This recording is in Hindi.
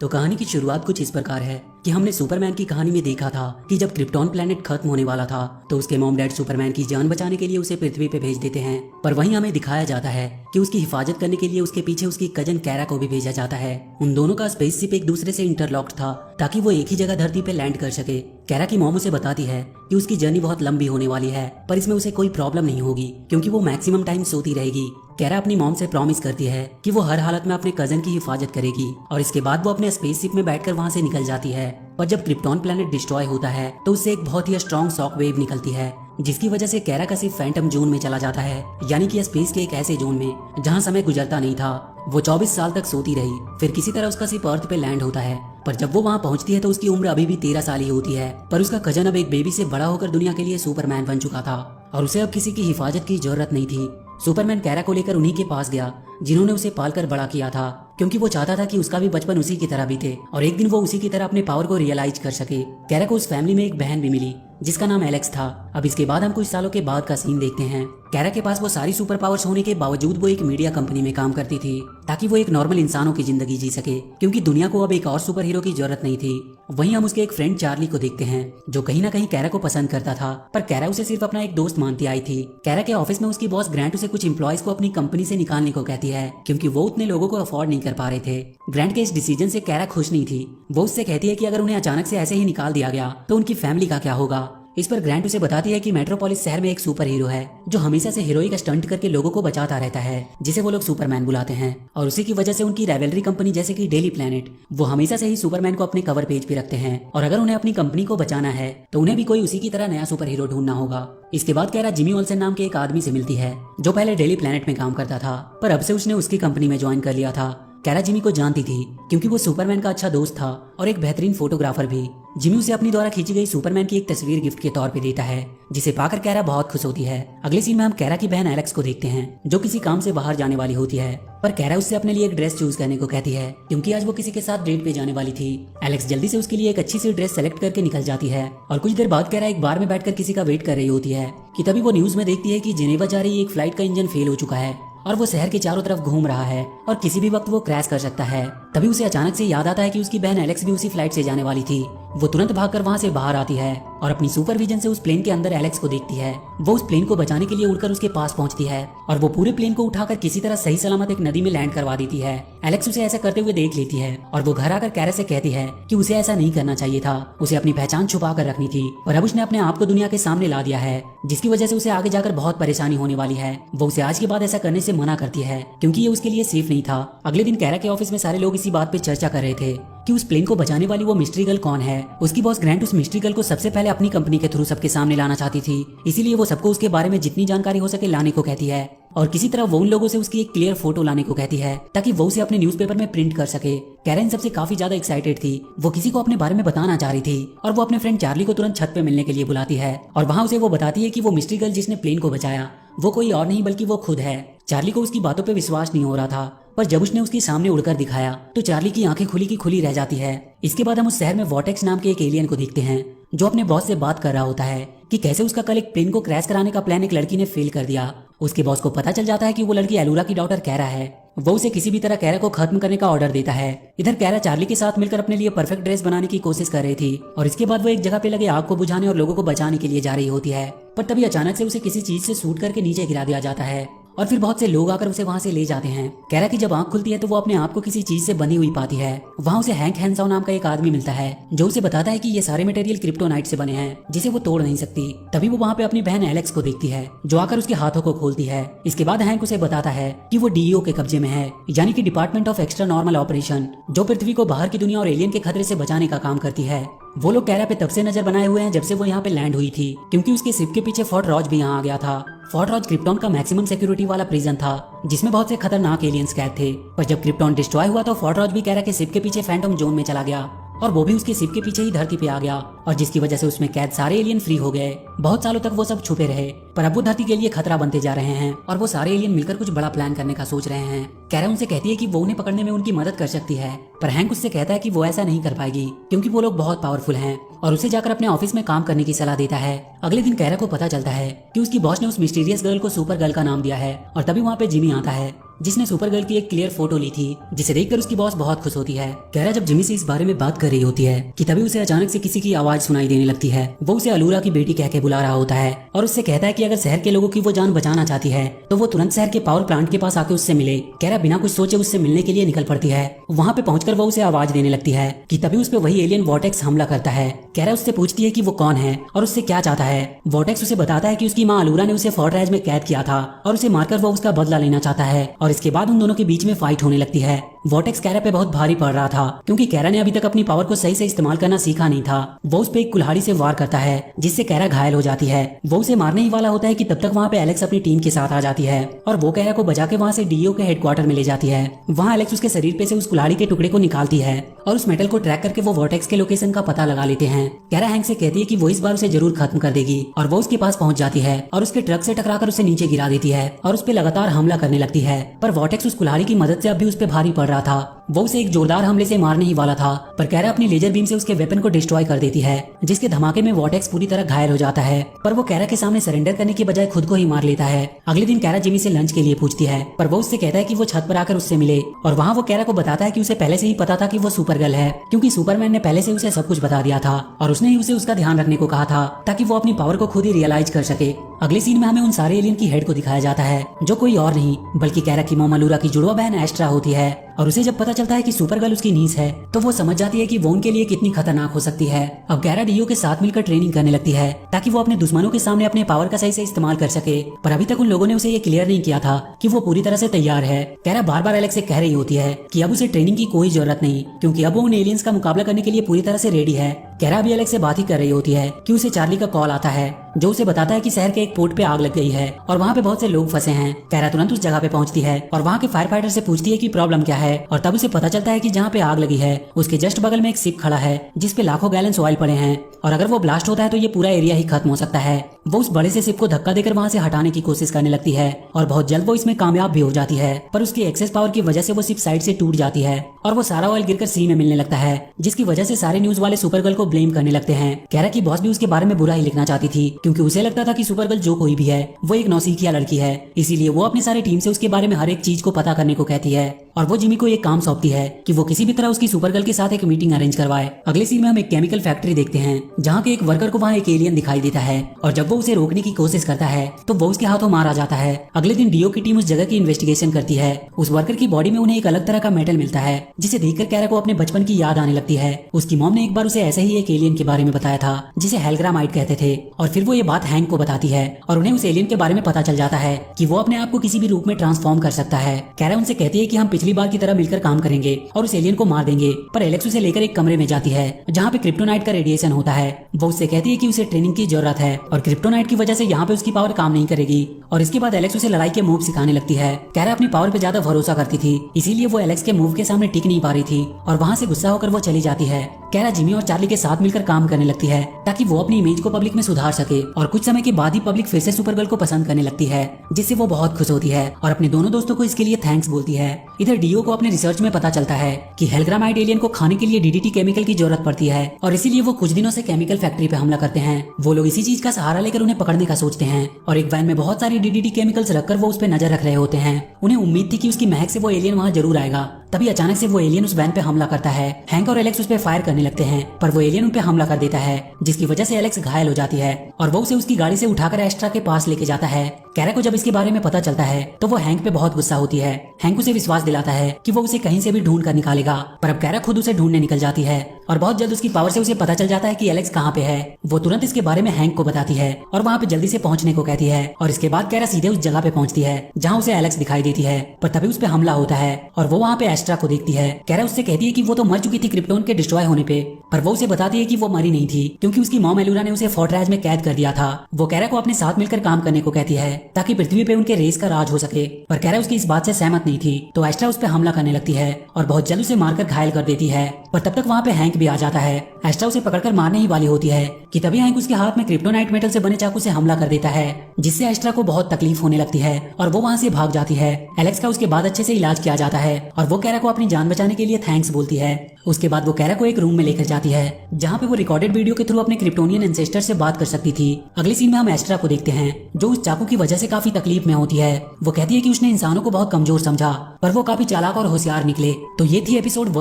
तो कहानी की शुरुआत कुछ इस प्रकार है कि हमने सुपरमैन की कहानी में देखा था कि जब क्रिप्टॉन प्लेनेट खत्म होने वाला था तो उसके मॉम डैड सुपरमैन की जान बचाने के लिए उसे पृथ्वी पे भेज देते हैं। पर वहीं हमें दिखाया जाता है कि उसकी हिफाजत करने के लिए उसके पीछे उसकी कजन कैरा को भी भेजा जाता है। उन दोनों का स्पेसशिप एक दूसरे से इंटरलॉक्ड था ताकि वो एक ही जगह धरती पे लैंड कर सके। कैरा की मॉम उसे बताती है कि उसकी जर्नी बहुत लंबी होने वाली है पर इसमें उसे कोई प्रॉब्लम नहीं होगी क्योंकि वो मैक्सिमम टाइम सोती रहेगी। कैरा अपनी मॉम से प्रॉमिस करती है कि वो हर हालत में अपने कजन की हिफाजत करेगी और इसके बाद वो अपने स्पेसशिप में बैठकर वहाँ से निकल जाती है। पर जब क्रिप्टॉन प्लेनेट डिस्ट्रॉय होता है तो उससे एक बहुत ही स्ट्रॉन्ग शॉक वेव निकलती है जिसकी वजह से कैरा का सिर्फ फैंटम जोन में चला जाता है, यानी कि स्पेस के एक ऐसे जोन में जहाँ समय गुजरता नहीं था। वो 24 साल तक सोती रही, फिर किसी तरह उसका सिर्फ अर्थ पे लैंड होता है। पर जब वो वहाँ पहुँचती है तो उसकी उम्र अभी भी 13 साल ही होती है। पर उसका कजन अब एक बेबी से बड़ा होकर दुनिया के लिए सुपरमैन बन चुका था और उसे अब किसी की हिफाजत की जरूरत नहीं थी। सुपरमैन कैरा को लेकर उन्हीं के पास गया जिन्होंने उसे पालकर बड़ा किया था, क्योंकि वो चाहता था कि उसका भी बचपन उसी की तरह बीते और एक दिन वो उसी की तरह अपने पावर को रियलाइज कर सके। कैरा को उस फैमिली में एक बहन भी मिली जिसका नाम एलेक्स था। अब इसके बाद हम कुछ सालों के बाद का सीन देखते हैं। कैरा के पास वो सारी सुपर पावर्स होने के बावजूद वो एक मीडिया कंपनी में काम करती थी ताकि वो एक नॉर्मल इंसानों की जिंदगी जी सके, क्योंकि दुनिया को अब एक और सुपर हीरो की जरूरत नहीं थी। वहीं हम उसके एक फ्रेंड चार्ली को देखते हैं जो कहीं ना कहीं कैरा को पसंद करता था, पर कैरा उसे सिर्फ अपना एक दोस्त मानती आई थी। कैरा के ऑफिस में उसकी बॉस ग्रैंट उसे कुछ एम्प्लॉयज को अपनी कंपनी से निकालने को कहती है क्योंकि वो उतने लोगों को अफोर्ड नहीं कर पा रहे थे। ग्रैंट के इस डिसीजन से कैरा खुश नहीं थी। वो उससे कहती है कि अगर उन्हें अचानक से ऐसे ही निकाल दिया गया तो उनकी फैमिली का क्या होगा। इस पर ग्रैंट उसे बताती है कि मेट्रोपोलिस शहर में एक सुपर हीरो है जो हमेशा से हीरोइक स्टंट करके लोगों को बचाता रहता है, जिसे वो लोग सुपरमैन बुलाते हैं। और उसी की वजह से उनकी राइवलरी कंपनी जैसे कि डेली प्लेनेट वो हमेशा से ही सुपरमैन को अपने कवर पेज पे रखते हैं और अगर उन्हें अपनी कंपनी को बचाना है तो उन्हें भी कोई उसी की तरह नया सुपर हीरो ढूंढना होगा। इसके बाद कैरा जिमी ओल्सन नाम के एक आदमी से मिलती है जो पहले डेली प्लेनेट में काम करता था पर अब से उसने उसकी कंपनी में ज्वाइन कर लिया था। कैरा जिमी को जानती थी क्योंकि वो सुपरमैन का अच्छा दोस्त था और एक बेहतरीन फोटोग्राफर भी। जिमी उसे अपनी द्वारा खींची गई सुपरमैन की एक तस्वीर गिफ्ट के तौर पे देता है जिसे पाकर कैरा बहुत खुश होती है। अगले सीन में हम कैरा की बहन एलेक्स को देखते हैं जो किसी काम से बाहर जाने वाली होती है, पर कैरा उससे अपने लिए एक ड्रेस चूज करने को कहती है क्योंकि आज वो किसी के साथ डेट पे जाने वाली थी। एलेक्स जल्दी से उसके लिए एक अच्छी सी ड्रेस सेलेक्ट करके निकल जाती है और कुछ देर बाद कैरा एक बार में बैठकर किसी का वेट कर रही होती है कि तभी वो न्यूज में देखती है कि जेनेवा जा रही एक फ्लाइट का इंजन फेल हो चुका है और वो शहर के चारों तरफ घूम रहा है और किसी भी वक्त वो क्रैश कर सकता है। तभी उसे अचानक से याद आता है कि उसकी बहन एलेक्स भी उसी फ्लाइट से जाने वाली थी। वो तुरंत भागकर वहाँ से बाहर आती है और अपनी सुपरविजन से उस प्लेन के अंदर एलेक्स को देखती है। वो उस प्लेन को बचाने के लिए उड़कर उसके पास पहुंचती है और वो पूरे प्लेन को उठाकर किसी तरह सही सलामत एक नदी में लैंड करवा देती है। एलेक्स उसे ऐसा करते हुए देख लेती है और वो घर आकर कैरा से कहती है कि उसे ऐसा नहीं करना चाहिए था, उसे अपनी पहचान छुपा कर रखनी थी और अब उसने अपने आप को दुनिया के सामने ला दिया है जिसकी वजह से उसे आगे जाकर बहुत परेशानी होने वाली है। वो उसे आज के बाद ऐसा करने से मना करती है क्योंकि ये उसके लिए सेफ नहीं था। अगले दिन कैरा के ऑफिस में सारे लोग इसी बात पे चर्चा कर रहे थे कि उस प्लेन को बचाने वाली वो मिस्ट्री गर्ल कौन है। उसकी बॉस ग्रैंट उस मिस्ट्री गर्ल को सबसे पहले अपनी कंपनी के थ्रू सबके सामने लाना चाहती थी, इसीलिए वो सबको उसके बारे में जितनी जानकारी हो सके लाने को कहती है और किसी तरह वो उन लोगों से उसकी एक क्लियर फोटो लाने को कहती है ताकि वो उसे अपने न्यूज़पेपर में प्रिंट कर सके। कैरा इन सबसे काफी ज्यादा एक्साइटेड थी। वो किसी को अपने बारे में बताना चाह रही थी और वो अपने फ्रेंड चार्ली को तुरंत छत पे मिलने के लिए बुलाती है और वहाँ उसे वो बताती है कि वो मिस्ट्री गर्ल जिसने प्लेन को बचाया वो कोई और नहीं बल्कि वो खुद है। चार्ली को उसकी बातों पे विश्वास नहीं हो रहा था, पर जब उसने उसके सामने उड़कर दिखाया तो चार्ली की आंखें खुली की खुली रह जाती है। इसके बाद हम उस शहर में वॉटेक्स नाम के एक एलियन को देखते हैं जो अपने बॉस से बात कर रहा होता है कि कैसे उसका कल एक प्लेन को क्रैश कराने का प्लान एक लड़की ने फेल कर दिया। उसके बॉस को पता चल जाता है कि वो लड़की एलूरा की डॉटर कैरा है। वो उसे किसी भी तरह कैरा को खत्म करने का ऑर्डर देता है। इधर कैरा चार्ली के साथ मिलकर अपने लिए परफेक्ट ड्रेस बनाने की कोशिश कर रही थी और इसके बाद वो एक जगह पे लगे आग को बुझाने और लोगों को बचाने के लिए जा रही होती है, पर तभी अचानक से उसे किसी चीज से शूट करके नीचे गिरा दिया जाता है और फिर बहुत से लोग आकर उसे वहाँ से ले जाते हैं। कैरा की जब आंख खुलती है तो वो अपने आप को किसी चीज से बंधी हुई पाती है। वहाँ उसे हैंक हैंसाओ नाम का एक आदमी मिलता है जो उसे बताता है कि ये सारे मटेरियल क्रिप्टोनाइट से बने हैं जिसे वो तोड़ नहीं सकती। तभी वो वहाँ पे अपनी बहन एलेक्स को देखती है जो आकर उसके हाथों को खोलती है। इसके बाद हैंक उसे बताता है कि वो डीईओ के कब्जे में है, यानी कि department of extra normal operation, जो पृथ्वी को बाहर की दुनिया और एलियन के खतरे से बचाने का काम करती है। वो लोग कैरा पे तब से नजर बनाए हुए हैं जब से वो यहाँ पे लैंड हुई थी, क्योंकि उसके शिप के पीछे फोर्ट रॉज भी यहाँ आ गया था। फोर्ट रॉज क्रिप्टॉन का मैक्सिमम सिक्योरिटी वाला प्रिजन था जिसमें बहुत से खतरनाक एलियंस कैद थे। पर जब क्रिप्टॉन डिस्ट्रॉय हुआ तो फोर्ट रॉज भी कैरा के शिप के पीछे फैंटम जोन में चला गया और वो भी उसके शिप के पीछे ही धरती पे आ गया। और जिसकी वजह से उसमें कैद सारे एलियन फ्री हो गए। बहुत सालों तक वो सब छुपे रहे, पर अब वो धरती के लिए खतरा बनते जा रहे हैं और वो सारे एलियन मिलकर कुछ बड़ा प्लान करने का सोच रहे हैं। कैरा उनसे कहती है कि वो उन्हें पकड़ने में उनकी मदद कर सकती है, पर हैंक उससे कहता है कि वो ऐसा नहीं कर पाएगी क्योंकि वो लोग बहुत पावरफुल हैं और उसे जाकर अपने ऑफिस में काम करने की सलाह देता है। अगले दिन कैरा को पता चलता है कि उसकी बॉस ने उस मिस्टीरियस गर्ल को सुपर गर्ल का नाम दिया है और तभी वहाँ पे जिमी आता है जिसने सुपर गर्ल की एक क्लियर फोटो ली थी, जिसे देखकर उसकी बॉस बहुत खुश होती है। कैरा जब जिमी से इस बारे में बात कर रही होती है कि तभी उसे अचानक से किसी की आवाज सुनाई देने लगती है। वो उसे अलूरा की बेटी कह के बुला रहा होता है और उससे कहता है कि अगर शहर के लोगों की वो जान बचाना चाहती है तो वो तुरंत शहर के पावर प्लांट के पास आके उससे मिले। कैरा बिना कुछ सोचे उससे मिलने के लिए निकल पड़ती है। वहाँ पे पहुंचकर वो उसे आवाज देने लगती है कि तभी उस पे वही एलियन वॉर्टेक्स हमला करता है। कैरा उससे पूछती है कि वो कौन है और उससे क्या चाहता है। वॉर्टेक्स उसे बताता है कि उसकी माँ अलूरा ने उसे फोर्टरेज में कैद किया था और उसे मारकर वो उसका बदला लेना चाहता है और इसके बाद उन दोनों के बीच में फाइट होने लगती है। वॉर्टेक्स कैरा पे बहुत भारी पड़ रहा था क्योंकि कैरा ने अभी तक अपनी पावर को सही से इस्तेमाल करना सीखा नहीं था। वो उस पे एक कुल्हाड़ी से वार करता है जिससे कैरा घायल हो जाती है। वो उसे मारने ही वाला होता है कि तब तक वहाँ पे एलेक्स अपनी टीम के साथ आ जाती है और वो कैरा को बचा के वहाँ से डीओ के हेडक्वार्टर में ले जाती है। वहाँ एलेक्स उसके शरीर पे से उस कुल्हाड़ी के टुकड़े को निकालती है और उस मेटल को ट्रैक करके वो वॉर्टेक्स के लोकेशन का पता लगा लेते हैं। कैरा हैंक से कहती है कि वो इस बार उसे जरूर खत्म कर देगी और वो उसके पास पहुंच जाती है और उसके ट्रक से टकराकर उसे नीचे गिरा देती है और उस पे लगातार हमला करने लगती है। पर वॉर्टेक्स उस कुल्हाड़ी की मदद से अब भी उस पे भारी पड़ रहा था। वो उसे एक जोरदार हमले से मारने ही वाला था, पर कैरा अपनी लेजर बीम से उसके वेपन को डिस्ट्रॉय कर देती है जिसके धमाके में वॉर्टेक्स पूरी तरह घायल हो जाता है। पर वो कैरा के सामने सरेंडर करने की बजाय खुद को ही मार लेता है। अगले दिन कैरा जिमी से लंच के लिए पूछती है, पर वो उससे कहता है कि वो छत पर आकर उससे मिले और वहाँ वो कैरा को बताता है कि उसे पहले से ही पता था कि वो सुपर गर्ल है क्योंकि सुपरमैन ने पहले से उसे सब कुछ बता दिया था और उसने ही उसे उसका ध्यान रखने को कहा था ताकि वो अपनी पावर को खुद ही रियलाइज कर सके। अगले सीन में हमें उन सारे एलियन की हेड को दिखाया जाता है जो कोई और नहीं बल्कि कैरा की मॉम अलूरा की जुड़वा बहन एस्ट्रा होती है। और उसे जब पता चलता है कि सुपर गर्ल उसकी नीस है तो वो समझ जाती है कि वो उनके लिए कितनी खतरनाक हो सकती है। अब कैरा डीओ के साथ मिलकर ट्रेनिंग करने लगती है ताकि वो अपने दुश्मनों के सामने अपने पावर का सही से इस्तेमाल कर सके, पर अभी तक उन लोगों ने उसे ये क्लियर नहीं किया था कि वो पूरी तरह से तैयार है। कैरा बार बार एलेक्स से कह रही होती है कि अब उसे ट्रेनिंग की कोई जरूरत नहीं क्योंकि अब वो उन एलियंस का मुकाबला करने के लिए पूरी तरह से रेडी है। कैरा भी एलेक्स से बात ही कर रही होती है कि उसे चार्ली का कॉल आता है जो उसे बताता है कि शहर के एक पोर्ट पे आग लग गई है और वहाँ पे बहुत से लोग फंसे हैं। कैरा तुरंत उस जगह पे पहुंचती है और वहाँ के फायर फाइटर से पूछती है कि प्रॉब्लम क्या है और तब उसे पता चलता है कि जहाँ पे आग लगी है उसके जस्ट बगल में एक शिप खड़ा है जिस पे लाखों गैलन ऑयल पड़े हैं और अगर वो ब्लास्ट होता है तो ये पूरा एरिया ही खत्म हो सकता है। वो उस बड़े से शिप को धक्का देकर वहाँ से हटाने की कोशिश करने लगती है और बहुत जल्द वो इसमें कामयाब भी हो जाती है, पर उसकी एक्सेस पावर की वजह से वो शिप साइड से टूट जाती है और वो सारा ऑयल गिरकर सी में मिलने लगता है जिसकी वजह से सारे न्यूज वाले सुपर गर्ल को ब्लेम करने लगते हैं। कैरा की बॉस भी उसके बारे में बुरा ही लिखना चाहती थी क्योंकि उसे लगता था कि सुपर गर्ल जो कोई भी है वो एक नौसिखिया लड़की है, इसीलिए वो अपने सारे टीम से उसके बारे में हर एक चीज को पता करने को कहती है और वो जिमी को एक काम सौंपती है कि वो किसी भी तरह उसकी सुपर गर्ल के साथ एक मीटिंग अरेंज करवाए। अगले सीन में हम एक केमिकल फैक्ट्री देखते हैं जहाँ के एक वर्कर को वहाँ एक एलियन दिखाई देता है और जब वो उसे रोकने की कोशिश करता है तो वो उसके हाथों मारा जाता है। अगले दिन डीओ की टीम उस जगह की इन्वेस्टिगेशन करती है। उस वर्कर की बॉडी में उन्हें एक अलग तरह का मेटल मिलता है जिसे देखकर कैरा को अपने बचपन की याद आने लगती है। उसकी मॉम ने एक बार उसे ऐसे ही एक एलियन के बारे में बताया था जिसे हेलग्रामाइट कहते थे और फिर वो ये बात हैंक को बताती है और उन्हें उस एलियन के बारे में पता चल जाता है कि वो अपने आप को किसी भी रूप में ट्रांसफॉर्म कर सकता है। कैरा उनसे कहती है कि हम पिछली बार की तरह मिलकर काम करेंगे और उस एलियन को मार देंगे, पर एलेक्स उसे लेकर एक कमरे में जाती है जहाँ पे क्रिप्टोनाइट का रेडिएशन होता है। वो उससे कहती है कि उसे ट्रेनिंग की जरूरत है और क्रिप्टोनाइट की वजह से यहाँ पे उसकी पावर काम नहीं करेगी और इसके बाद एलेक्स उसे लड़ाई के मूव सिखाने लगती है। कैरा अपनी पावर पे ज्यादा भरोसा करती थी इसीलिए वो एलेक्स के मूव के सामने टिक नहीं पा रही थी और वहाँ से गुस्सा होकर वो चली जाती है। कैरा जिमी और चार्ली के साथ मिलकर काम करने लगती है ताकि वो अपनी इमेज को पब्लिक में सुधार सके और कुछ समय के बाद ही पब्लिक फिर से सुपर गर्ल को पसंद करने लगती है जिससे वो बहुत खुश होती है और अपने दोनों दोस्तों को इसके लिए थैंक्स बोलती है। इधर डीओ को अपने रिसर्च में पता चलता है कि हेलग्रामाइट एलियन को खाने के लिए डीडीटी केमिकल की जरूरत पड़ती है और इसीलिए वो कुछ दिनों से केमिकल फैक्ट्री पे हमला करते हैं। वो लोग इसी चीज का सहारा लेकर उन्हें पकड़ने का सोचते हैं और एक वैन में बहुत सारी डीडीटी केमिकल्स रखकर वो उस पर नजर रख रहे होते हैं। उन्हें उम्मीद थी कि उसकी महक से वो एलियन वहाँ जरूर आएगा, तभी अचानक से वो एलियन उस वैन पे हमला करता है। हैंक और एलेक्स उस पे फायर करने लगते हैं पर वो एलियन उन पे हमला कर देता है जिसकी वजह से एलेक्स घायल हो जाती है और वो उसे उसकी गाड़ी से उठाकर एस्ट्रा के पास लेके जाता है। कैरा को जब इसके बारे में पता चलता है तो वो हैंक पे बहुत गुस्सा होती है। हैंक उसे विश्वास दिलाता है कि वो उसे कहीं से भी ढूंढ कर निकालेगा, पर अब कैरा खुद उसे ढूंढने निकल जाती है और बहुत जल्द उसकी पावर से उसे पता चल जाता है कि एलेक्स कहाँ पे है। वो तुरंत इसके बारे में हैंक को बताती है और वहाँ पे जल्दी से पहुंचने को कहती है और इसके बाद कैरा सीधे उस जगह पे पहुंचती है जहाँ उसे एलेक्स दिखाई देती है, पर तभी उस पे हमला होता है और वो वहाँ पे एस्ट्रा को देखती है। कैरा उससे कहती है कि वो तो मर चुकी थी क्रिप्टोन के डिस्ट्रॉय होने पे, पर वो उसे बताती है कि वो मरी नहीं थी, क्योंकि उसकी मॉम एलुरा ने उसे फोर्ट्रेज में कैद कर दिया था। वो कैरा को अपने साथ मिलकर काम करने को कहती है ताकि पृथ्वी पे उनके रेस का राज हो सके, पर कैरा उसकी इस बात से सहमत नहीं थी। तो एस्ट्रा उस पर हमला करने लगती है और बहुत जल्द उसे मारकर घायल कर देती है। पर तब तक वहाँ पे हैंक भी आ जाता है। एस्ट्रा उसे पकड़कर मारने ही वाली होती है कि तभी हैंक उसके हाथ में क्रिप्टोनाइट मेटल से बने चाकू से हमला कर देता है, जिससे एस्ट्रा को बहुत तकलीफ होने लगती है और वो वहाँ से भाग जाती है। एलेक्स का उसके बाद अच्छे से इलाज किया जाता है और वो कैरा को अपनी जान बचाने के लिए थैंक्स बोलती है। उसके बाद वो कैरा को एक रूम में लेकर जाती है जहाँ पे वो रिकॉर्डेड वीडियो के थ्रू अपने क्रिप्टोनियन एंसेस्टर से बात कर सकती थी। अगले सीन में हम एस्ट्रा को देखते हैं जो उस चाकू की वजह से काफी तकलीफ में होती है। वो कहती है कि उसने इंसानों को बहुत कमजोर समझा पर वो काफी चालाक और होशियार निकले। तो ये थी एपिसोड 1